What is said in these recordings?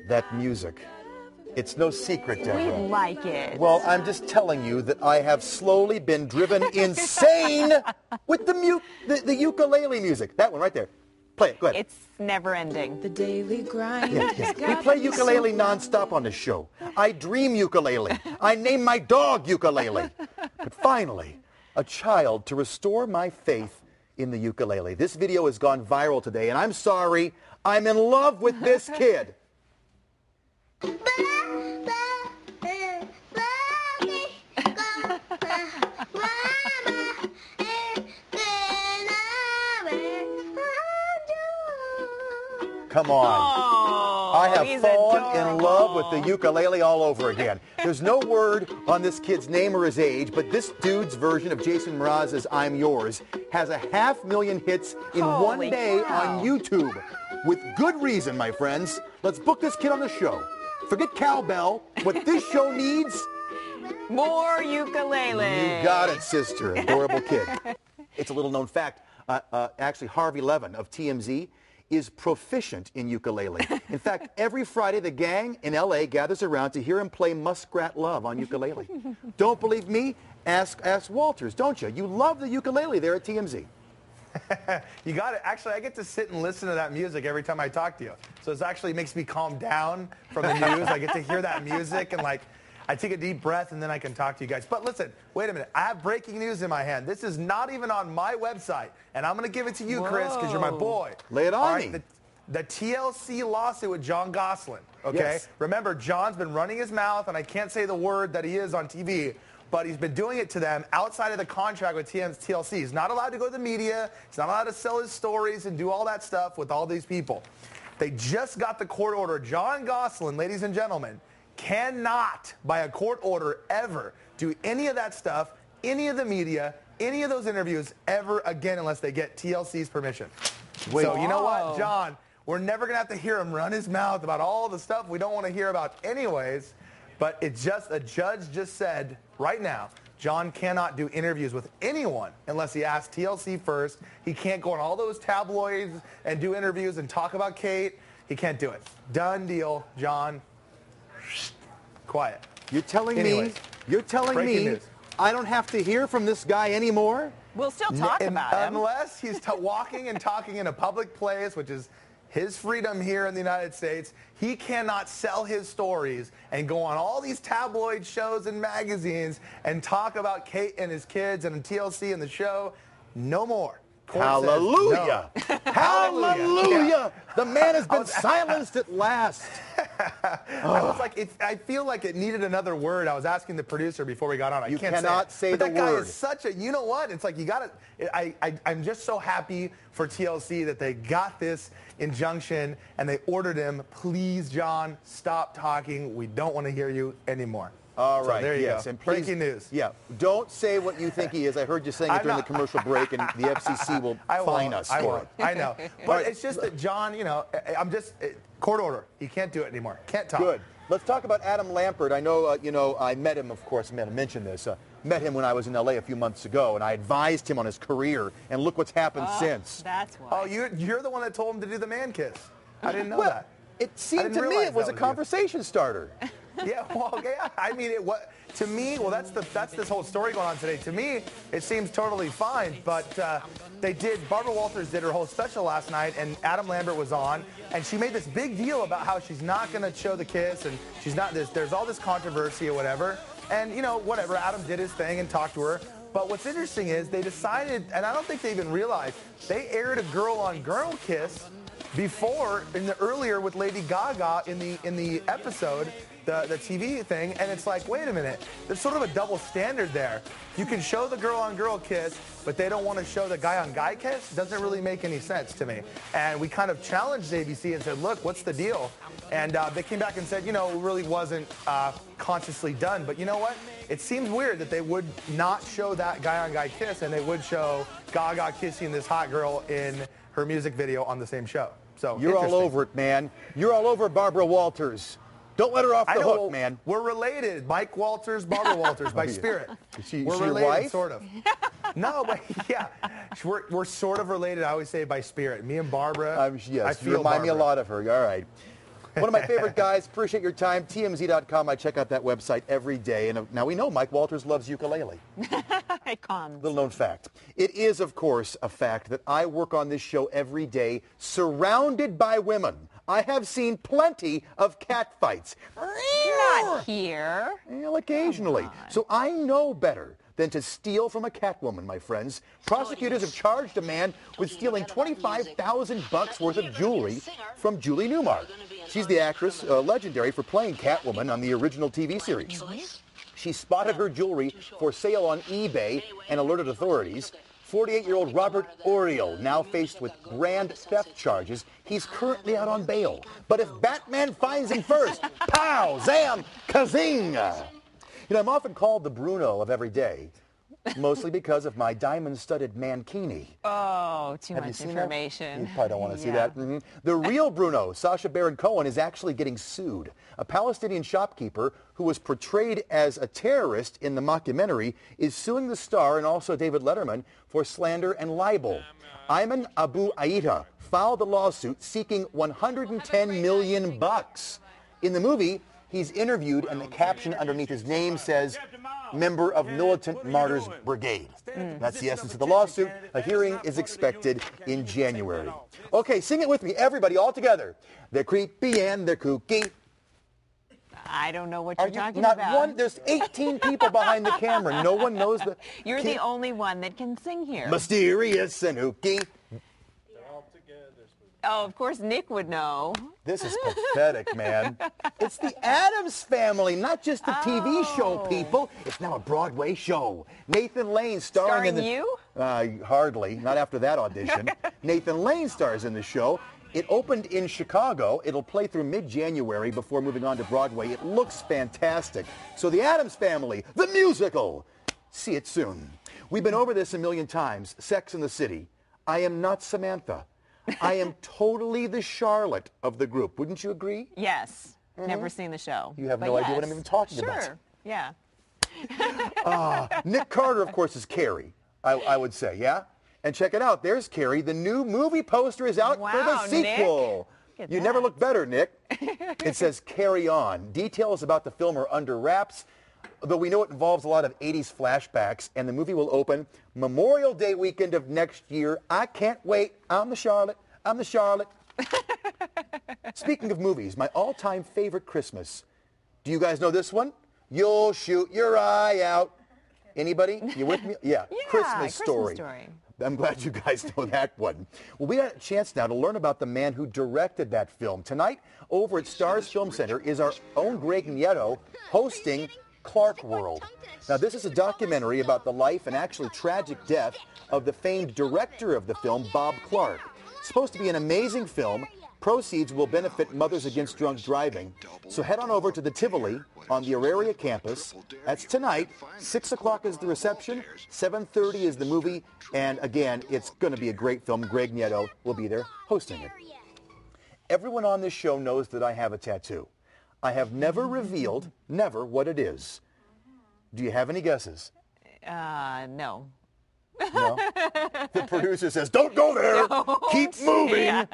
That music. It's no secret, Deborah. We like it. Well, I'm just telling you that I have slowly been driven insane with the ukulele music. That one right there. Play it. Go ahead. It's never ending. The daily grind. Yeah. We play ukulele nonstop on this show. I dream ukulele. I name my dog ukulele. But finally, a child to restore my faith in the ukulele. This video has gone viral today, and I'm sorry, I'm in love with this kid. Come on. Oh, I have he's fallen in adorable. love with the ukulele all over again. There's no word on this kid's name or his age, but this dude's version of Jason Mraz's I'm Yours has 500,000 hits in one Holy day cow. on YouTube. With good reason, my friends. Let's book this kid on the show. Forget cowbell. What this show needs... More ukulele. You got it, sister. Adorable kid. It's a little known fact. Actually, Harvey Levin of TMZ is proficient in ukulele. In fact, every Friday the gang in L.A. gathers around to hear him play Muskrat Love on ukulele. Don't believe me? Ask Walters, don't you? You love the ukulele there at TMZ. You got it. Actually, I get to sit and listen to that music every time I talk to you. So it actually makes me calm down from the news. I get to hear that music and I take a deep breath and then I can talk to you guys. But listen, wait a minute. I have breaking news in my hand. This is not even on my website. And I'm going to give it to you, Chris, because you're my boy. Lay it on All right, me. The TLC lawsuit with Jon Gosselin, okay? Yes. Remember, John's been running his mouth, and I can't say the word that he is on TV, but he's been doing it to them outside of the contract with TLC. He's not allowed to go to the media. He's not allowed to sell his stories and do all that stuff with all these people. They just got the court order. Jon Gosselin, ladies and gentlemen, cannot, by a court order, ever do any of that stuff, any of the media, any of those interviews ever again unless they get TLC's permission. Wait. So you know what, John? We're never going to have to hear him run his mouth about all the stuff we don't want to hear about anyways. But it's just, a judge just said right now, John cannot do interviews with anyone unless he asks TLC first. He can't go on all those tabloids and do interviews and talk about Kate. He can't do it. Done deal, John. Quiet. You're telling Anyways, me, breaking news. I don't have to hear from this guy anymore? We'll still talk about him. Unless he's walking and talking in a public place, which is his freedom here in the United States, he cannot sell his stories and go on all these tabloid shows and magazines and talk about Kate and his kids and TLC and the show. No more. Court Hallelujah. says no. Hallelujah. Yeah. The man has been silenced at last. I was like, I feel like it needed another word. I was asking the producer before we got on. You can't cannot say but the that guy word. is such a, you know what? It's like you got to, I'm just so happy for TLC that they got this injunction and they ordered him, please, John, stop talking. We don't want to hear you anymore. All right, So there you yes, go. and please, Breaking news. Yeah, don't say what you think he is. I heard you saying it during the commercial break, and the FCC will fine us for it. I know. But it's just that John, you know, court order. He can't do it anymore. Can't talk. Good. Let's talk about Adam Lampert. I know, you know, I met him, of course, I mentioned this. Met him when I was in L.A. a few months ago, and I advised him on his career, and look what's happened since. That's why. Oh, you're the one that told him to do the man kiss. I didn't know Well, that. it seemed to me realize it was a that was you. conversation starter. Yeah, well, yeah. I mean, to me, well, that's this whole story going on today. To me, it seems totally fine. But Barbara Walters did her whole special last night, and Adam Lambert was on, and she made this big deal about how she's not going to show the kiss, and she's not. There's all this controversy or whatever, and you know, whatever. Adam did his thing and talked to her. But what's interesting is they decided, and I don't think they even realized, they aired a girl-on-girl kiss before, earlier with Lady Gaga in the episode, the TV thing, and it's like, wait a minute, there's sort of a double standard there. You can show the girl-on-girl kiss, but they don't want to show the guy-on-guy kiss? Doesn't really make any sense to me. And we kind of challenged ABC and said, look, what's the deal? And they came back and said, you know, it really wasn't consciously done. But you know what? It seems weird that they would not show that guy-on-guy kiss, and they would show Gaga kissing this hot girl in her music video on the same show. So You're all over it, man. You're all over Barbara Walters. Don't let her off the hook, man. We're related. Mike Walters, Barbara Walters, by spirit. We're related, your wife? sort of. No, but yeah. We're sort of related, I always say, by spirit. Me and Barbara, Yes, I feel you remind me a Barbara. lot of her. All right. One of my favorite guys. Appreciate your time. TMZ.com. I check out that website every day. And now we know Mike Walters loves ukulele. It comes. Little known fact. It is, of course, a fact that I work on this show every day surrounded by women. I have seen plenty of cat fights. Not here. Well, occasionally. So I know better than to steal from a catwoman, my friends. Prosecutors have charged a man with stealing $25,000 worth of jewelry from Julie Newmar. She's the actress legendary for playing Catwoman on the original TV series. She spotted her jewelry for sale on eBay and alerted authorities. 48-year-old Robert Oriel, now faced with grand theft charges. He's currently out on bail. But if Batman finds him first, pow, zam, kazing! You know, I'm often called the Bruno of every day, mostly because of my diamond-studded mankini. Oh, too Have you much seen information. That? You probably don't want to see that. The real Bruno, Sacha Baron Cohen, is actually getting sued. A Palestinian shopkeeper who was portrayed as a terrorist in the mockumentary is suing the star and also David Letterman for slander and libel. Ayman Abu Aita filed the lawsuit seeking $110 million. In the movie, he's interviewed, and the caption underneath his name says, "Member of Militant Martyrs Brigade." That's the essence of the lawsuit. A hearing is expected in January. Okay, sing it with me, everybody, all together. They're creepy and they're kooky. I don't know what you're talking Not about. one. There's 18 people behind the camera. No one knows the. You're the only one that can sing here. Mysterious and hooky. Oh, of course Nick would know. This is pathetic, man. It's the Addams Family, not just a TV show, people. It's now a Broadway show. Nathan Lane starring in the... you? Hardly. Not after that audition. Nathan Lane stars in the show. It opened in Chicago. It'll play through mid-January before moving on to Broadway. It looks fantastic. So the Addams Family, the musical. See it soon. We've been over this a million times. Sex and the City. I am not Samantha. I am totally the Charlotte of the group. Wouldn't you agree? Yes. Never seen the show. You have no idea what I'm even talking about. Sure. Yeah. Nick Carter, of course, is Carrie, I would say, yeah? And check it out. There's Carrie. The new movie poster is out for the Wow, sequel. Nick. You never look better, Nick. It says Carry On. Details about the film are under wraps, though we know it involves a lot of 80s flashbacks, and the movie will open Memorial Day weekend of next year. I can't wait. I'm the Charlotte. I'm the Charlotte. Speaking of movies, my all-time favorite Christmas. Do you guys know this one? You'll shoot your eye out. Anybody? You with me? Yeah. Christmas Story. I'm glad you guys know that one. Well, we got a chance now to learn about the man who directed that film. Tonight, over at Stars Film Center, is our own Greg Nieto hosting Clark World. Now, this is a documentary about the life and actually tragic death of the famed director of the film, Bob Clark. It's supposed to be an amazing film. Proceeds will benefit Mothers Against Drunk Driving. So head on over to the Tivoli on the Auraria campus. That's tonight. 6 o'clock is the reception. 7:30 is the movie. And again, it's going to be a great film. Greg Nieto will be there hosting it. Everyone on this show knows that I have a tattoo. I have never revealed, what it is. Do you have any guesses? No. No? The producer says, don't go there. Keep moving. Yeah.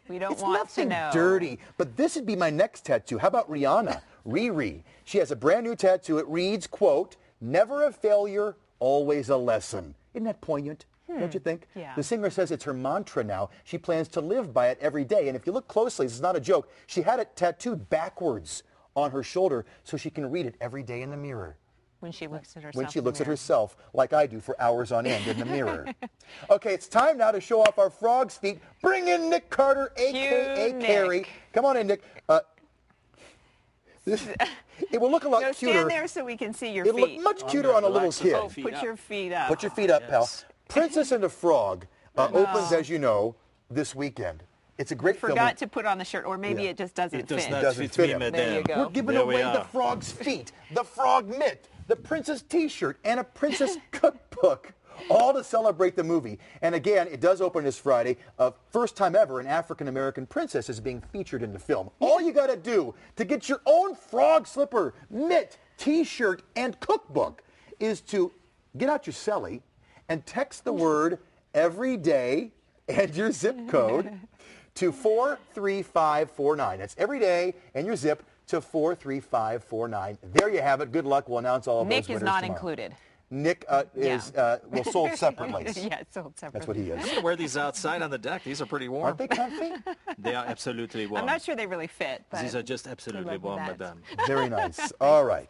We don't want to know. It's nothing dirty. But this would be my next tattoo. How about Rihanna? Riri. She has a brand new tattoo. It reads, quote, "Never a failure, always a lesson." Isn't that poignant? Don't you think? Yeah. The singer says it's her mantra now. She plans to live by it every day. And if you look closely, this is not a joke, she had it tattooed backwards on her shoulder so she can read it every day in the mirror. When she looks at herself. When she looks at herself, like I do for hours on end in the mirror. Okay, it's time now to show off our frog's feet. Bring in Nick Carter, a.k.a. Carrie. Come on in, Nick. It will look a lot cuter. Stand there so we can see your feet. It'll look much cuter on a little kid. Put your feet up. Put your feet up, pal. Princess and the Frog opens, as you know, this weekend. It's a great film. Forgot to put on the shirt, or maybe it just doesn't fit. It doesn't fit him. There you go. We're giving away the frog's feet, the frog mitt, the princess t-shirt, and a princess cookbook, all to celebrate the movie. And again, it does open this Friday. First time ever an African-American princess is being featured in the film. All you got to do to get your own frog slipper, mitt, t-shirt, and cookbook is to get out your celly and text the word "everyday" and your zip code to 43549. That's every day, and your zip to 43549. There you have it. Good luck. We'll announce all of those winners Nick is not tomorrow. included. Nick is well, sold separately. Yeah, it's sold separately. That's what he is. I'm gonna wear these outside on the deck. These are pretty warm. Aren't they comfy? They are absolutely warm. I'm not sure they really fit. But These are just absolutely love warm, that. madame. Very nice. All right.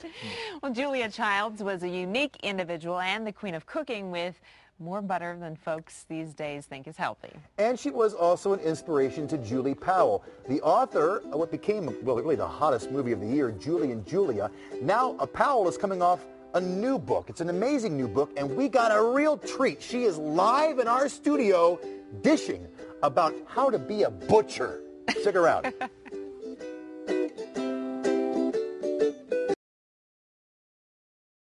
Well, Julia Childs was a unique individual and the queen of cooking with more butter than folks these days think is healthy. And she was also an inspiration to Julie Powell, the author of what became, well, really the hottest movie of the year, Julie and Julia. Now, Powell is coming off a new book. It's an amazing new book, and we got a real treat. She is live in our studio dishing about how to be a butcher. Stick around.